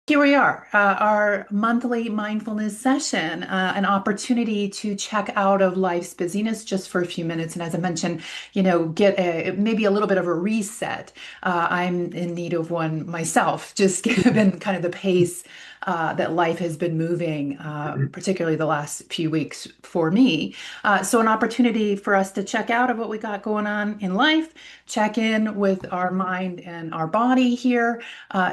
Here we are, our monthly mindfulness session, an opportunity to check out of life's busyness just for a few minutes. And as I mentioned, get maybe a little bit of a reset. I'm in need of one myself, just given kind of the pace that life has been moving, particularly the last few weeks for me. So an opportunity for us to check out of what we got going on in life, check in with our mind and our body here,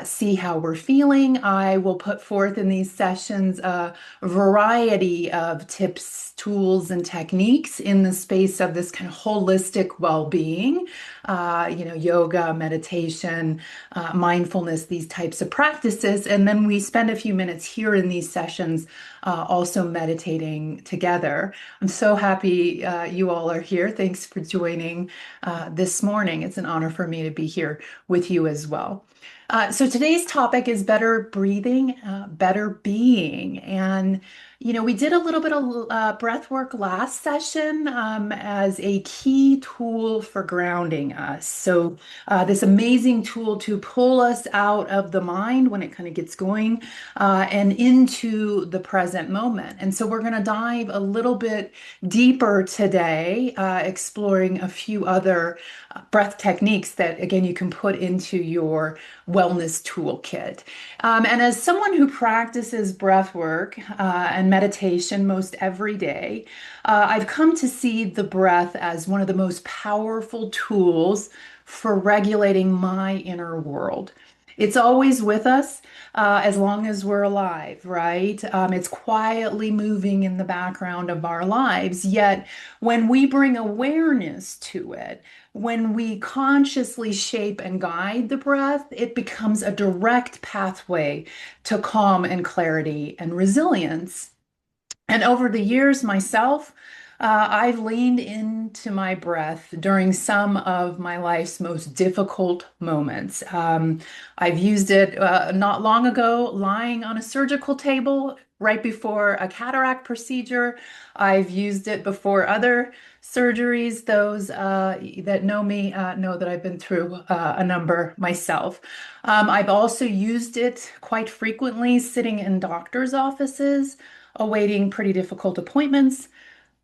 see how we're feeling. I will put forth in these sessions a variety of tips, tools, and techniques in the space of this kind of holistic well-being, yoga, meditation, mindfulness, these types of practices. And then we spend a few minutes here in these sessions also meditating together. I'm so happy you all are here. Thanks for joining this morning. It's an honor for me to be here with you as well. So today's topic is better breathing, better being. And, we did a little bit of breath work last session as a key tool for grounding us. So this amazing tool to pull us out of the mind when it kind of gets going and into the present moment. And so we're going to dive a little bit deeper today, exploring a few other breath techniques that, again, you can put into your wellness toolkit. And as someone who practices breath work and meditation most every day, I've come to see the breath as one of the most powerful tools for regulating my inner world. It's always with us as long as we're alive, right? It's quietly moving in the background of our lives. Yet, when we bring awareness to it, when we consciously shape and guide the breath, it becomes a direct pathway to calm and clarity and resilience. And over the years, myself, I've leaned into my breath during some of my life's most difficult moments. I've used it not long ago, lying on a surgical table right before a cataract procedure. I've used it before other surgeries. Those that know me know that I've been through a number myself. I've also used it quite frequently sitting in doctor's offices, awaiting pretty difficult appointments.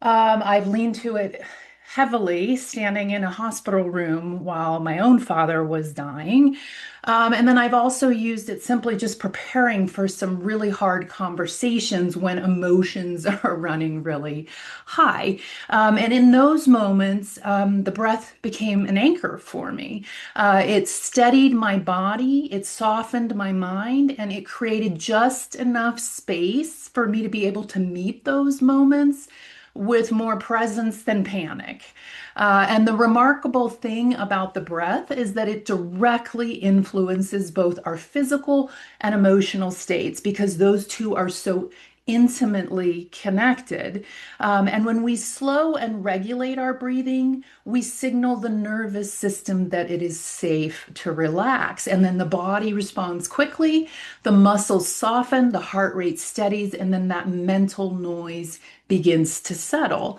I've leaned to it heavily standing in a hospital room while my own father was dying. And then I've also used it simply just preparing for some really hard conversations when emotions are running really high. And in those moments, the breath became an anchor for me. It steadied my body, it softened my mind, and it created just enough space for me to be able to meet those moments with more presence than panic. And the remarkable thing about the breath is that it directly influences both our physical and emotional states because those two are so intimately connected. And when we slow and regulate our breathing, we signal the nervous system that it is safe to relax. And then the body responds quickly, the muscles soften, the heart rate steadies, and then that mental noise begins to settle.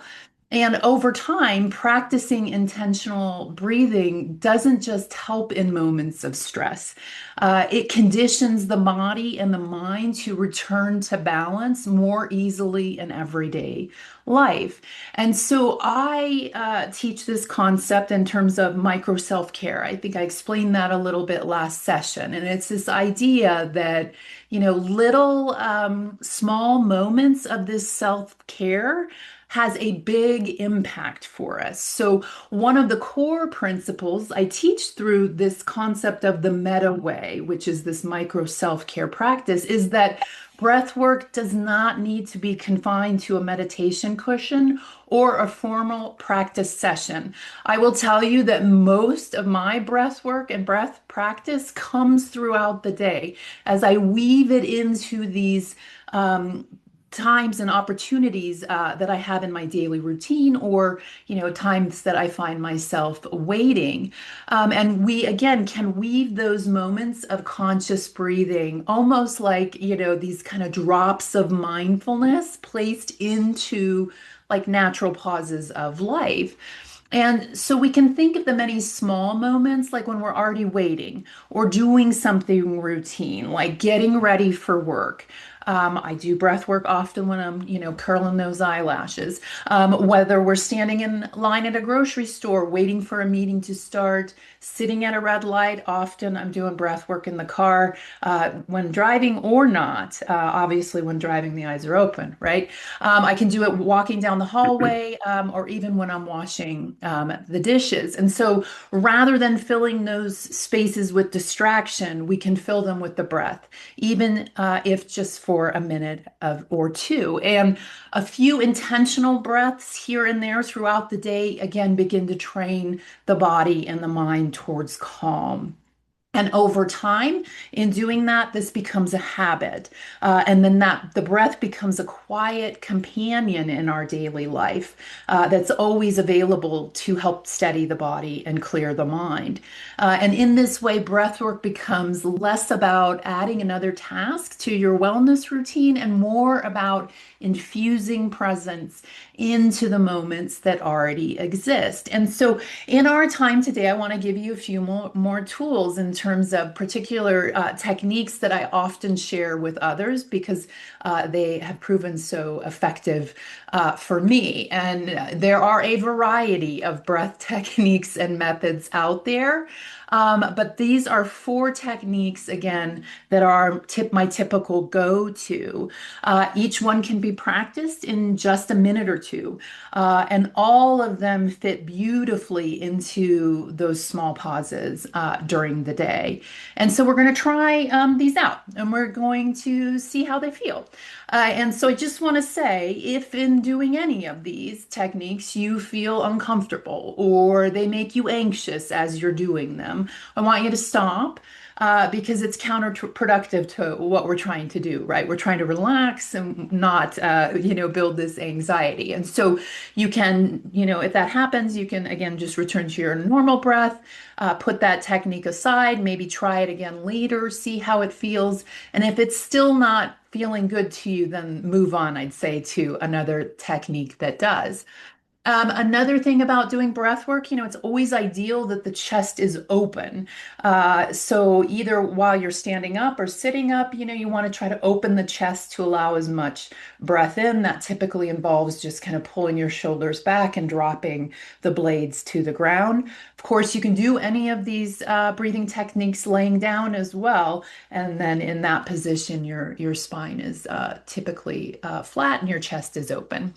And over time, practicing intentional breathing doesn't just help in moments of stress. It conditions the body and the mind to return to balance more easily in everyday life. And so I teach this concept in terms of micro self-care. I think I explained that a little bit last session. And it's this idea that, little small moments of this self-care has a big impact for us. So one of the core principles I teach through this concept of the Medha Way, which is this micro self-care practice, is that breath work does not need to be confined to a meditation cushion or a formal practice session. I will tell you that most of my breath work and breath practice comes throughout the day as I weave it into these times and opportunities that I have in my daily routine or, times that I find myself waiting. And we, again, can weave those moments of conscious breathing, almost like, these kind of drops of mindfulness placed into like natural pauses of life. And so we can think of the many small moments, like when we're already waiting or doing something routine, like getting ready for work. I do breath work often when I'm, curling those eyelashes. Whether we're standing in line at a grocery store, waiting for a meeting to start, sitting at a red light, often I'm doing breath work in the car. When driving or not, obviously when driving, the eyes are open, right? I can do it walking down the hallway, or even when I'm washing the dishes. And so rather than filling those spaces with distraction, we can fill them with the breath, even if just for a minute or two. And a few intentional breaths here and there throughout the day, again, begin to train the body and the mind towards calm. And over time, in doing that, this becomes a habit. And then the breath becomes a quiet companion in our daily life that's always available to help steady the body and clear the mind. And in this way, breath work becomes less about adding another task to your wellness routine and more about infusing presence into the moments that already exist. And so, in our time today, I want to give you a few more tools in terms of particular techniques that I often share with others because they have proven so effective for me. And there are a variety of breath techniques and methods out there. But these are four techniques, again, that are my typical go-to. Each one can be practiced in just a minute or two, and all of them fit beautifully into those small pauses during the day. And so we're going to try these out, and we're going to see how they feel. And so I just want to say, if in doing any of these techniques you feel uncomfortable or they make you anxious as you're doing them, I want you to stop because it's counterproductive to what we're trying to do, right? We're trying to relax and not, build this anxiety. And so you can, if that happens, you can again just return to your normal breath, put that technique aside, maybe try it again later, see how it feels. And if it's still not feeling good to you, then move on, I'd say, to another technique that does. Another thing about doing breath work, it's always ideal that the chest is open. So either while you're standing up or sitting up, you want to try to open the chest to allow as much breath in. That typically involves just kind of pulling your shoulders back and dropping the blades to the ground. Of course, you can do any of these breathing techniques laying down as well. And then in that position, your spine is typically flat and your chest is open.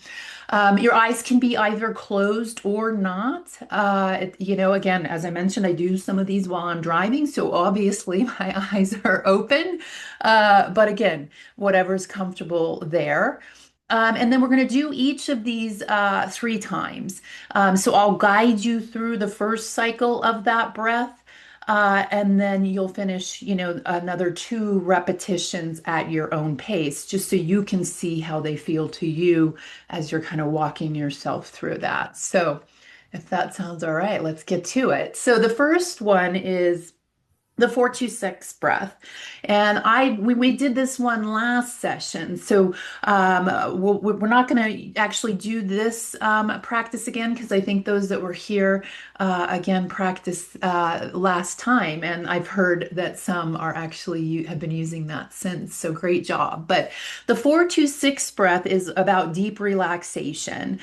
Your eyes can be either closed or not. Again, as I mentioned, I do some of these while I'm driving, so obviously my eyes are open. But again, whatever's comfortable there. And then we're going to do each of these three times. So I'll guide you through the first cycle of that breath. And then you'll finish, another two repetitions at your own pace, just so you can see how they feel to you as you're kind of walking yourself through that. So, if that sounds all right, let's get to it. So, the first one is the 426 breath. And we did this one last session. So we're not going to actually do this practice again because I think those that were here again practiced last time. And I've heard that some are actually have been using that since. So great job. But the 426 breath is about deep relaxation.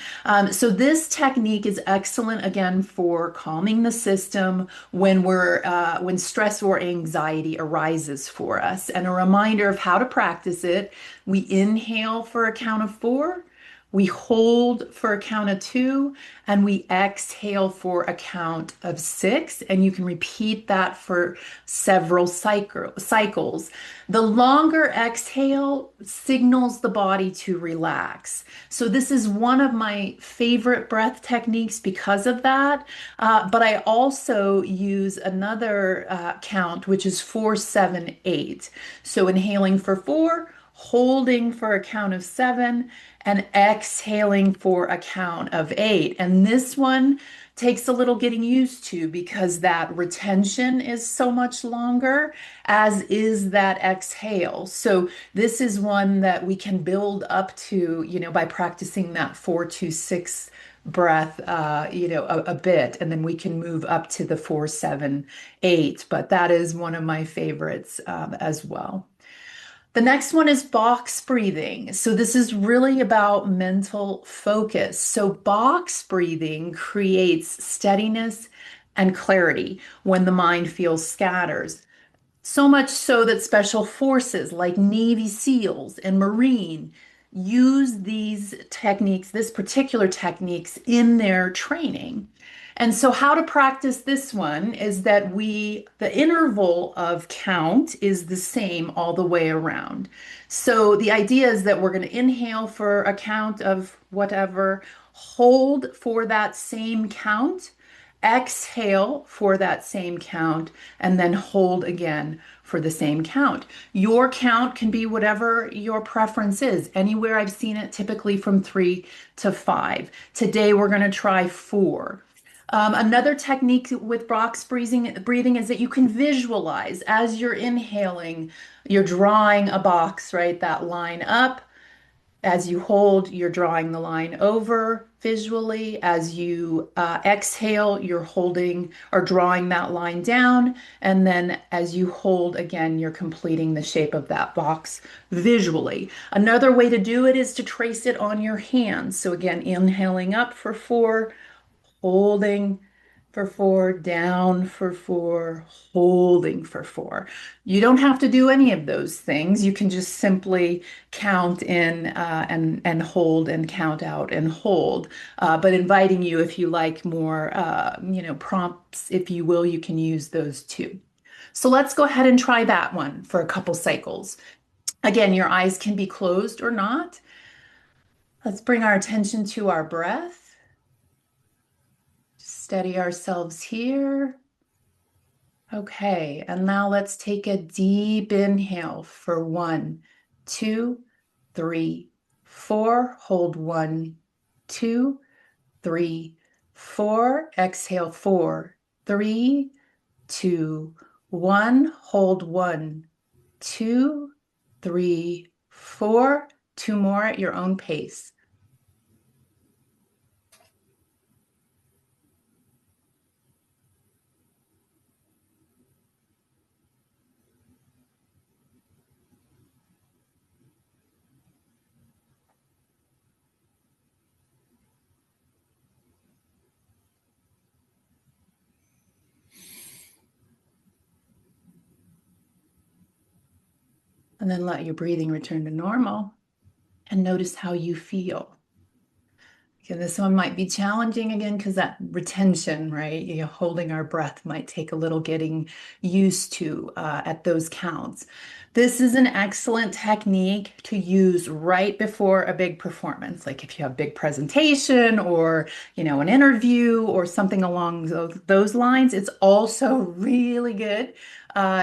So this technique is excellent again for calming the system when stress or anxiety arises for us. And a reminder of how to practice it. We inhale for a count of four, we hold for a count of two, and we exhale for a count of six. And you can repeat that for several cycles. The longer exhale signals the body to relax. So this is one of my favorite breath techniques because of that. But I also use another count, which is 4, 7, 8. So inhaling for four, holding for a count of seven, and exhaling for a count of eight. And this one takes a little getting used to because that retention is so much longer, as is that exhale. So this is one that we can build up to, by practicing that 4, 2, 6 breath, a bit, and then we can move up to the 4-7-8. But that is one of my favorites as well. The next one is box breathing. So this is really about mental focus. So box breathing creates steadiness and clarity when the mind feels scatters. So much so that special forces like Navy SEALs and Marine use these techniques, this particular techniques in their training. And so how to practice this one is that the interval of count is the same all the way around. So the idea is that we're going to inhale for a count of whatever, hold for that same count, exhale for that same count, and then hold again for the same count. Your count can be whatever your preference is. Anywhere I've seen it, typically from 3 to 5. Today we're going to try 4. Another technique with box breathing is that you can visualize as you're inhaling, you're drawing a box, right? That line up. As you hold, you're drawing the line over visually. As you exhale, you're holding or drawing that line down. And then as you hold again, you're completing the shape of that box visually. Another way to do it is to trace it on your hands. So again, inhaling up for 4, holding for 4, down for 4, holding for 4. You don't have to do any of those things. You can just simply count in and hold and count out and hold. But inviting you, if you like more, prompts, if you will, you can use those too. So let's go ahead and try that one for a couple cycles. Again, your eyes can be closed or not. Let's bring our attention to our breath. Steady ourselves here. Okay, and now let's take a deep inhale for 1, 2, 3, 4. Hold 1, 2, 3, 4. Exhale 4, 3, 2, 1. Hold 1, 2, 3, 4. 2 more at your own pace. And then let your breathing return to normal and notice how you feel. Okay, this one might be challenging again because that retention, right? Holding our breath might take a little getting used to at those counts. This is an excellent technique to use right before a big performance, like if you have a big presentation or, an interview or something along those lines. It's also really good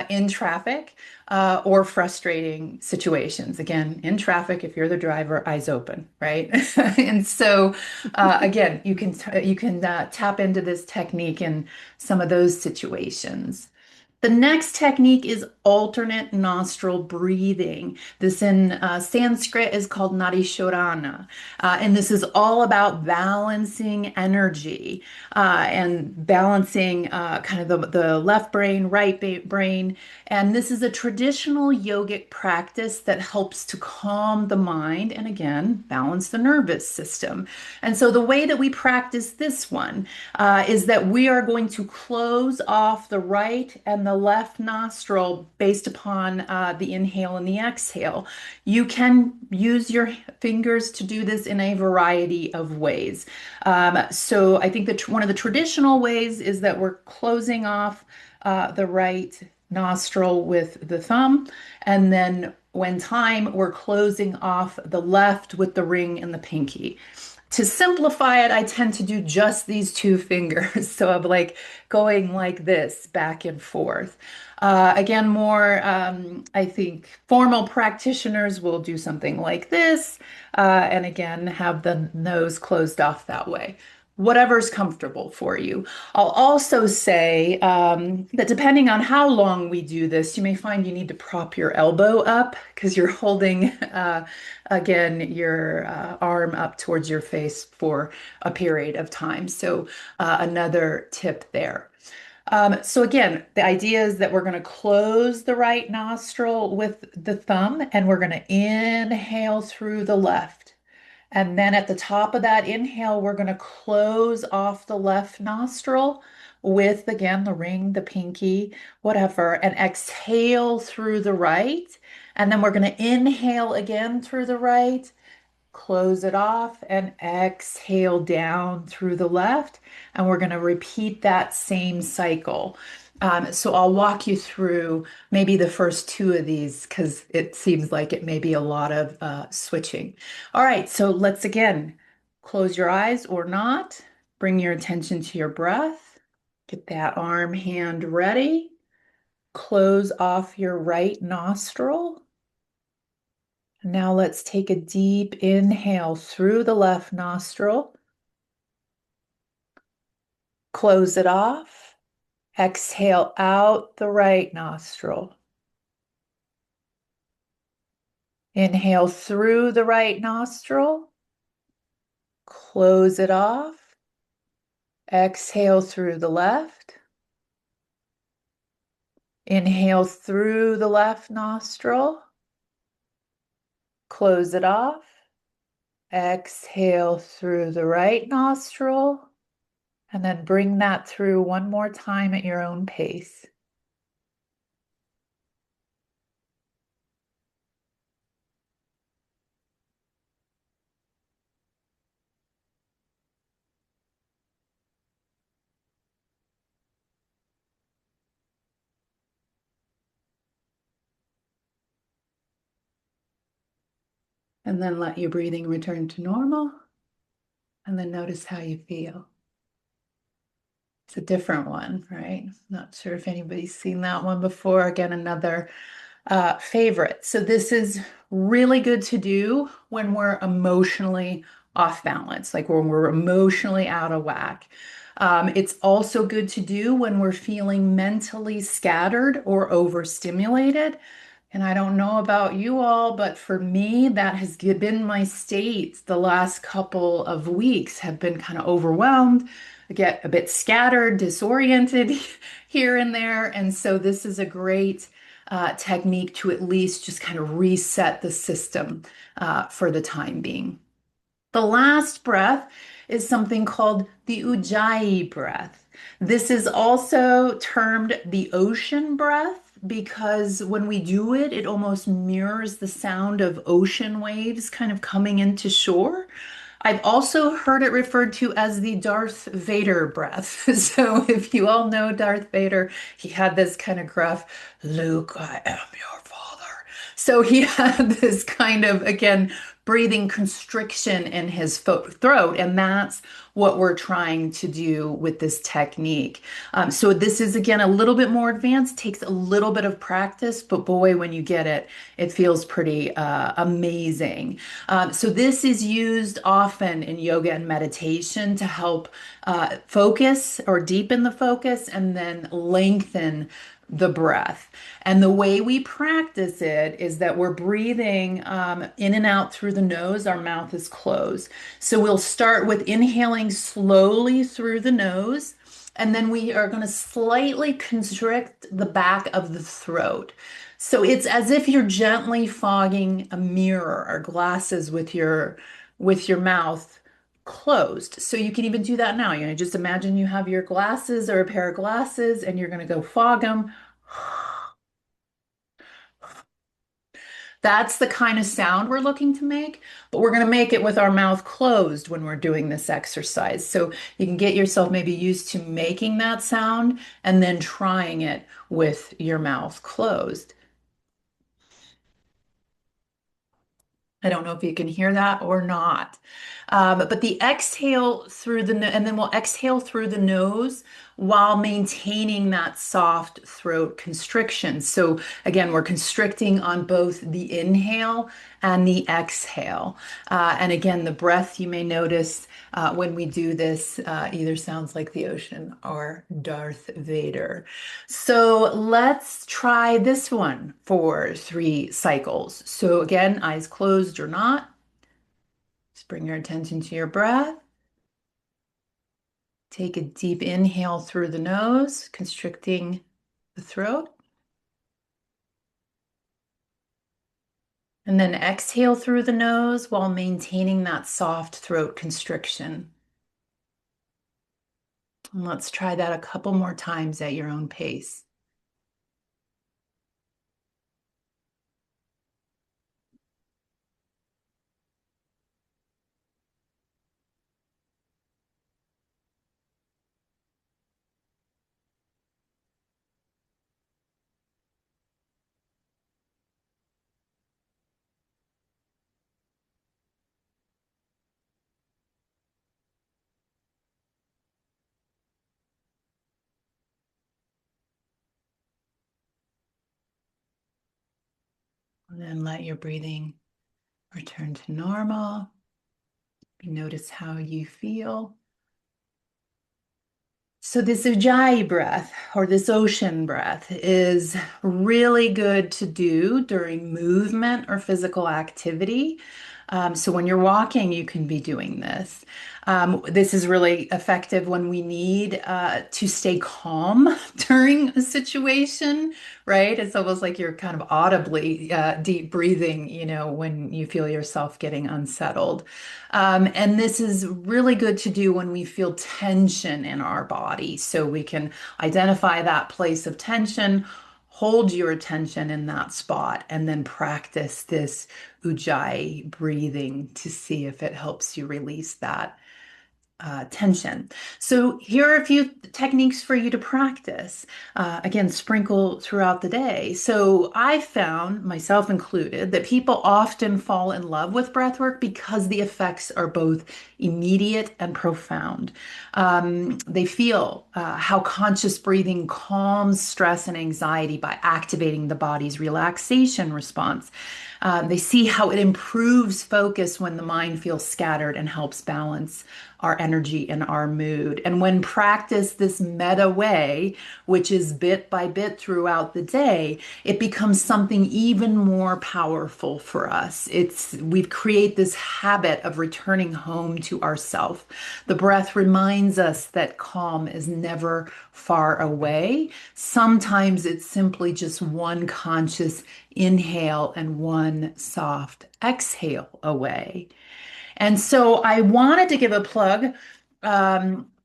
in traffic or frustrating situations. Again, in traffic, if you're the driver, eyes open, right? And so, again, you can tap into this technique in some of those situations. The next technique is alternate nostril breathing. This in Sanskrit is called Nadi Shodhana. And this is all about balancing energy and balancing kind of the left brain, right brain. And this is a traditional yogic practice that helps to calm the mind and again, balance the nervous system. And so the way that we practice this one is that we are going to close off the right and the left nostril based upon the inhale and the exhale. You can use your fingers to do this in a variety of ways. So I think that one of the traditional ways is that we're closing off the right nostril with the thumb, and then when time, we're closing off the left with the ring and the pinky. To simplify it, I tend to do just these 2 fingers. So I'm like going like this back and forth. Again, more, I think formal practitioners will do something like this. And again, have the nose closed off that way. whatever's comfortable for you. I'll also say that depending on how long we do this, you may find you need to prop your elbow up because you're holding, again, your arm up towards your face for a period of time. So, another tip there. So again, the idea is that we're going to close the right nostril with the thumb and we're going to inhale through the left. And then at the top of that inhale, we're going to close off the left nostril with, again, the ring, the pinky, whatever, and exhale through the right. And then we're going to inhale again through the right, close it off, and exhale down through the left. And we're going to repeat that same cycle. So I'll walk you through maybe the first two of these because it seems like it may be a lot of switching. All right, so let's again close your eyes or not. Bring your attention to your breath. Get that arm, hand ready. Close off your right nostril. Now let's take a deep inhale through the left nostril. Close it off. Exhale out the right nostril. Inhale through the right nostril. Close it off. Exhale through the left. Inhale through the left nostril. Close it off. Exhale through the right nostril. And then bring that through one more time at your own pace. And then let your breathing return to normal. And then notice how you feel. It's a different one, right? Not sure if anybody's seen that one before. Again, another favorite. So this is really good to do when we're emotionally off balance, like when we're emotionally out of whack. It's also good to do when we're feeling mentally scattered or overstimulated. And I don't know about you all, but for me, that has been my state the last couple of weeks, have been kind of overwhelmed. I get a bit scattered, disoriented here and there. And so this is a great technique to at least just kind of reset the system for the time being. The last breath is something called the Ujjayi breath. This is also termed the ocean breath because when we do it, it almost mirrors the sound of ocean waves kind of coming into shore. I've also heard it referred to as the Darth Vader breath. So if you all know Darth Vader, he had this kind of gruff, Luke, I am your father. So he had this kind of, again, breathing constriction in his throat. And that's what we're trying to do with this technique. So this is, again, a little bit more advanced, takes a little bit of practice, but boy, when you get it, it feels pretty amazing. So this is used often in yoga and meditation to help focus or deepen the focus and then lengthen the breath. And the way we practice it is that we're breathing in and out through the nose. Our mouth is closed. So we'll start with inhaling slowly through the nose, and then we are going to slightly constrict the back of the throat. So it's as if you're gently fogging a mirror or glasses with your mouth closed. So you can even do that now. You know, just imagine you have your glasses or a pair of glasses and you're going to go fog them. That's the kind of sound we're looking to make, but we're going to make it with our mouth closed when we're doing this exercise. So you can get yourself maybe used to making that sound and then trying it with your mouth closed. I don't know if you can hear that or not. But the exhale through the, and then we'll exhale through the nose while maintaining that soft throat constriction. So again, we're constricting on both the inhale and the exhale. And again, the breath, you may notice when we do this, either sounds like the ocean or Darth Vader. So let's try this one for 3 cycles. So again, eyes closed or not, just bring your attention to your breath. Take a deep inhale through the nose, constricting the throat. And then exhale through the nose while maintaining that soft throat constriction. And let's try that a couple more times at your own pace. And then let your breathing return to normal. Notice how you feel. So this ujjayi breath or this ocean breath is really good to do during movement or physical activity. So when you're walking, you can be doing this. This is really effective when we need to stay calm during a situation, right? It's almost like you're kind of audibly deep breathing, when you feel yourself getting unsettled. And this is really good to do when we feel tension in our body. So we can identify that place of tension, hold your attention in that spot, and then practice this ujjayi breathing to see if it helps you release that tension. So here are a few techniques for you to practice. Again, sprinkle throughout the day. So I found, myself included, that people often fall in love with breath work because the effects are both immediate and profound. They feel how conscious breathing calms stress and anxiety by activating the body's relaxation response. They see how it improves focus when the mind feels scattered and helps balance our energy and our mood. And when practiced this meta way, which is bit by bit throughout the day, it becomes something even more powerful for us. We create this habit of returning home to ourself. The breath reminds us that calm is never far away. Sometimes it's simply just one conscious inhale and one soft exhale away. And so I wanted to give a plug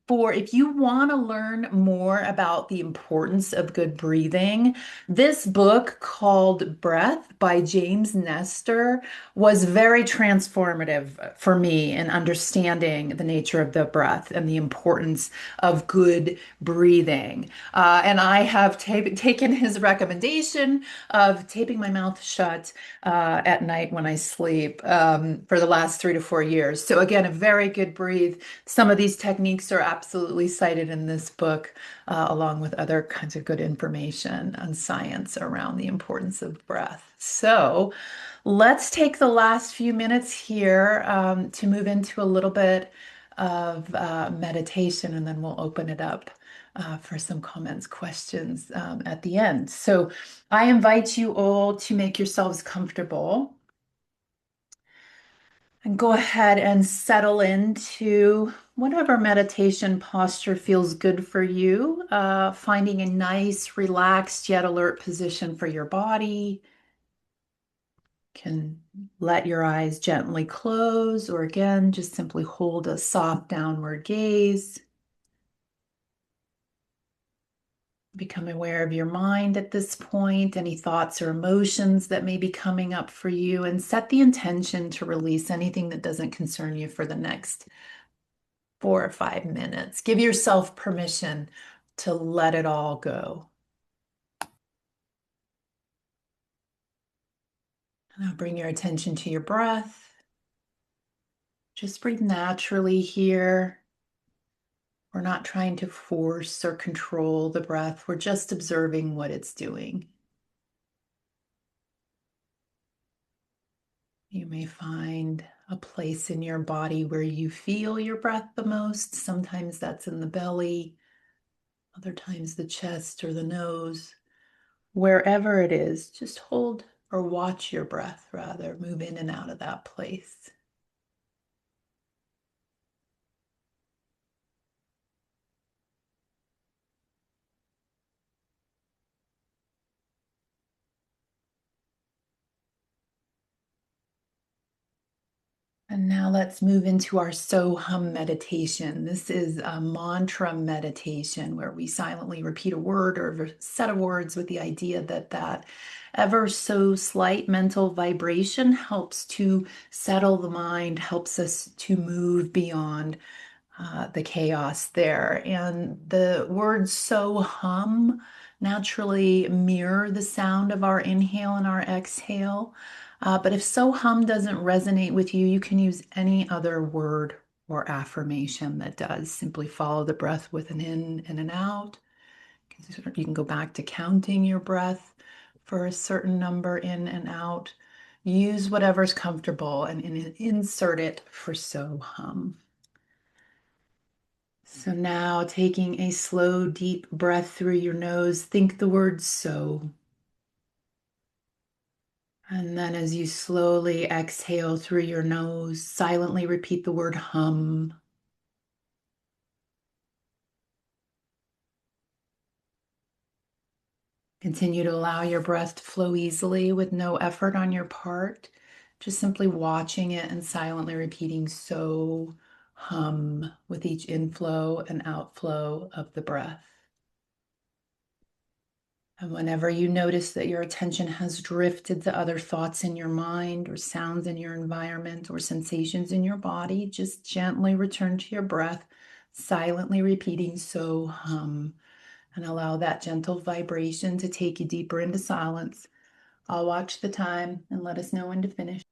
for if you want to learn more about the importance of good breathing. This book called Breath by James Nestor was very transformative for me in understanding the nature of the breath and the importance of good breathing. And I have taken his recommendation of taping my mouth shut at night when I sleep for the last 3 to 4 years. So again, a very good breathe. Some of these techniques are absolutely cited in this book, along with other kinds of good information on science around the importance of breath. So let's take the last few minutes here to move into a little bit of meditation, and then we'll open it up for some comments, questions at the end. So I invite you all to make yourselves comfortable and go ahead and settle into whatever meditation posture feels good for you, finding a nice, relaxed, yet alert position for your body. Can let your eyes gently close, or again, just simply hold a soft downward gaze. Become aware of your mind at this point, any thoughts or emotions that may be coming up for you, and set the intention to release anything that doesn't concern you for the next 4 or 5 minutes. Give yourself permission to let it all go. Now bring your attention to your breath. Just breathe naturally here. We're not trying to force or control the breath. We're just observing what it's doing. You may find a place in your body where you feel your breath the most. Sometimes that's in the belly, other times the chest or the nose. Wherever it is, just hold or watch your breath, rather, move in and out of that place. And now let's move into our So Hum meditation. This is a mantra meditation where we silently repeat a word or a set of words with the idea that that ever so slight mental vibration helps to settle the mind, helps us to move beyond the chaos there. And the words so hum naturally mirror the sound of our inhale and our exhale. But if so hum doesn't resonate with you, you can use any other word or affirmation that does. Simply follow the breath with an in and an out. You can go back to counting your breath for a certain number in and out. Use whatever's comfortable and insert it for so hum. So now taking a slow, deep breath through your nose, think the word so. And then as you slowly exhale through your nose, silently repeat the word hum. Continue to allow your breath to flow easily with no effort on your part. Just simply watching it and silently repeating so hum with each inflow and outflow of the breath. And whenever you notice that your attention has drifted to other thoughts in your mind or sounds in your environment or sensations in your body, just gently return to your breath, silently repeating so hum, and allow that gentle vibration to take you deeper into silence. I'll watch the time and let us know when to finish.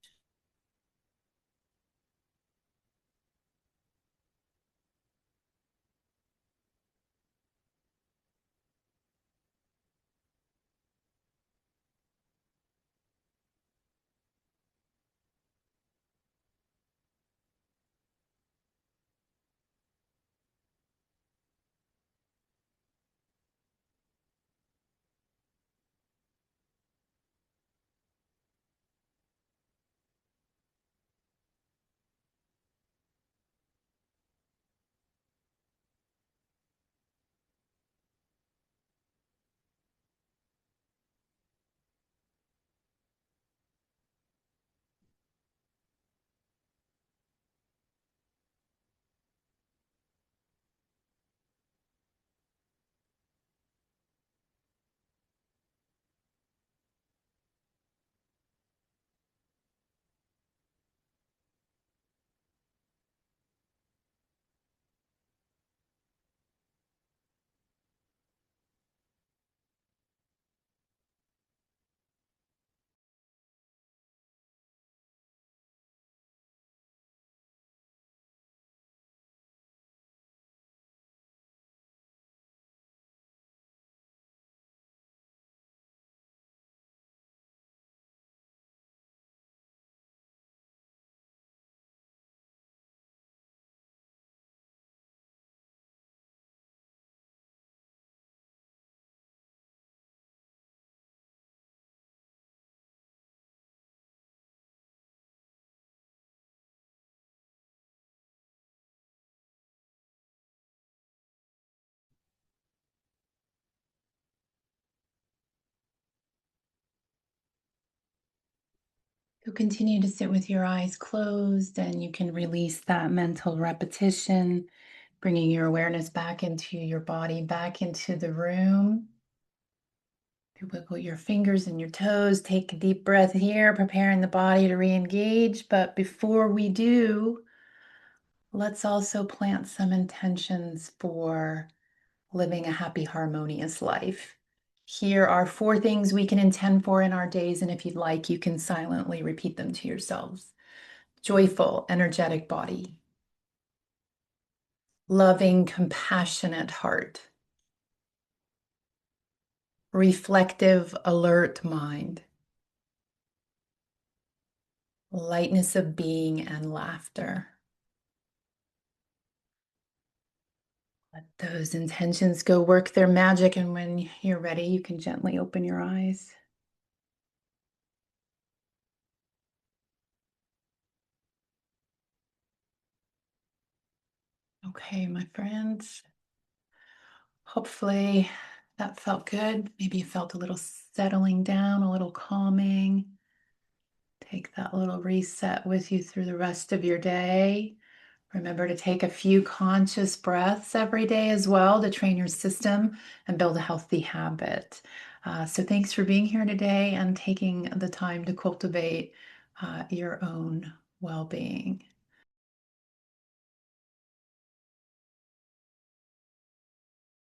So continue to sit with your eyes closed, and you can release that mental repetition, bringing your awareness back into your body, back into the room. You wiggle your fingers and your toes, take a deep breath here, preparing the body to re-engage. But before we do, let's also plant some intentions for living a happy, harmonious life. Here are 4 things we can intend for in our days, and if you'd like, you can silently repeat them to yourselves. Joyful, energetic body, loving, compassionate heart, reflective, alert mind, lightness of being and laughter. Let those intentions go work their magic, and when you're ready, you can gently open your eyes. Okay, my friends. Hopefully that felt good. Maybe you felt a little settling down, a little calming. Take that little reset with you through the rest of your day. Remember to take a few conscious breaths every day as well to train your system and build a healthy habit. So, thanks for being here today and taking the time to cultivate your own well being.